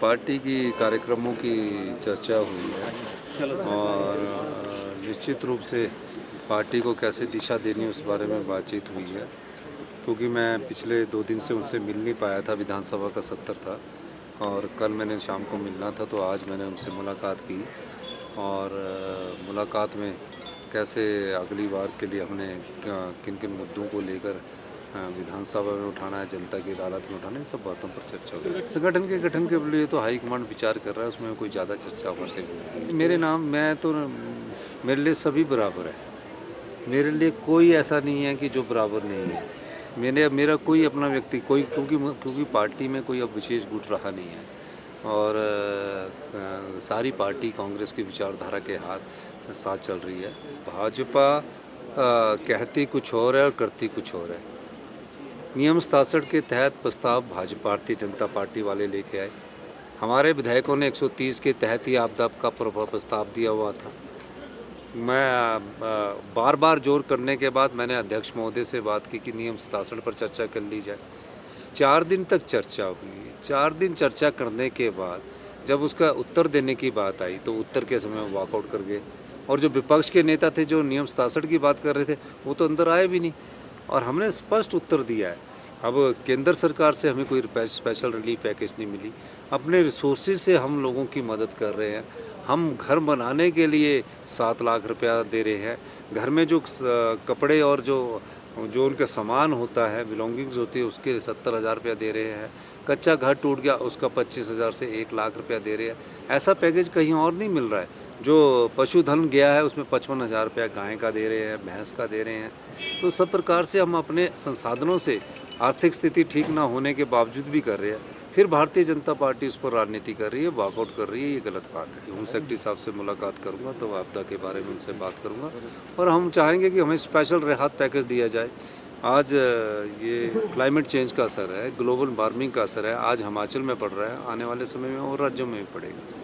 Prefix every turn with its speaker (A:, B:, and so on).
A: Party की कार्यक्रमों की चर्चा हुई है और निश्चित रूप से पार्टी को कैसे दिशा देनी उस बारे में बातचीत हुई है, क्योंकि मैं पिछले 2 दिन से उनसे मिल नहीं पाया था, विधानसभा का सत्र था और कल मैंने शाम को मिलना था, तो आज मैंने उनसे मुलाकात की और मुलाकात में कैसे अगली बार के लिए हमने किन किन मुद्दों को लेकर विधानसभा में उठाना है, जनता की अदालत में उठाना है, इन सब बातों पर चर्चा हुई। संगठन के गठन के लिए तो हाईकमांड विचार कर रहा है, उसमें कोई ज़्यादा चर्चा हमारे से मेरे नाम मैं तो मेरे लिए सभी बराबर है। मेरे लिए कोई ऐसा नहीं है कि जो बराबर नहीं है। मेरा कोई अपना व्यक्ति कोई क्योंकि पार्टी में कोई अब विशेष गुट रहा नहीं है और सारी पार्टी कांग्रेस की विचारधारा के साथ चल रही है। भाजपा कहती कुछ और है और करती कुछ और है। नियम 67 के तहत प्रस्ताव भारतीय जनता पार्टी वाले लेके आए। हमारे विधायकों ने 130 के तहत ही आपदा का प्रस्ताव दिया हुआ था। मैं बार बार जोर करने के बाद मैंने अध्यक्ष महोदय से बात की कि नियम 67 पर चर्चा कर ली जाए। 4 दिन तक चर्चा हुई। 4 दिन चर्चा करने के बाद जब उसका उत्तर देने की बात आई तो उत्तर के समय वॉकआउट कर गए और जो विपक्ष के नेता थे जो नियम 67 की बात कर रहे थे वो तो अंदर आए भी नहीं और हमने स्पष्ट उत्तर दिया है। अब केंद्र सरकार से हमें कोई स्पेशल रिलीफ पैकेज नहीं मिली। अपने रिसोर्सेज से हम लोगों की मदद कर रहे हैं। हम घर बनाने के लिए 7 लाख रुपया दे रहे हैं। घर में जो कपड़े और जो उनका सामान होता है, बिलोंगिंग्स होती है, उसके 70,000 रुपया दे रहे हैं। कच्चा घर टूट गया उसका 25,000 से 1 लाख रुपया दे रहे हैं। ऐसा पैकेज कहीं और नहीं मिल रहा है। जो पशुधन गया है उसमें 55,000 रुपया गाय का दे रहे हैं, भैंस का दे रहे हैं। तो सब प्रकार से हम अपने संसाधनों से आर्थिक स्थिति ठीक ना होने के बावजूद भी कर रहे हैं। फिर भारतीय जनता पार्टी उस पर राजनीति कर रही है, वॉकआउट कर रही है, ये गलत बात है। होम सेक्रेटरी साहब से मुलाकात करूंगा तो आपदा के बारे में उनसे बात करूंगा और हम चाहेंगे कि हमें स्पेशल राहत पैकेज दिया जाए। आज ये क्लाइमेट चेंज का असर है, ग्लोबल वार्मिंग का असर है, आज हिमाचल में पड़ रहा है, आने वाले समय में और राज्यों में भी पड़ेगा।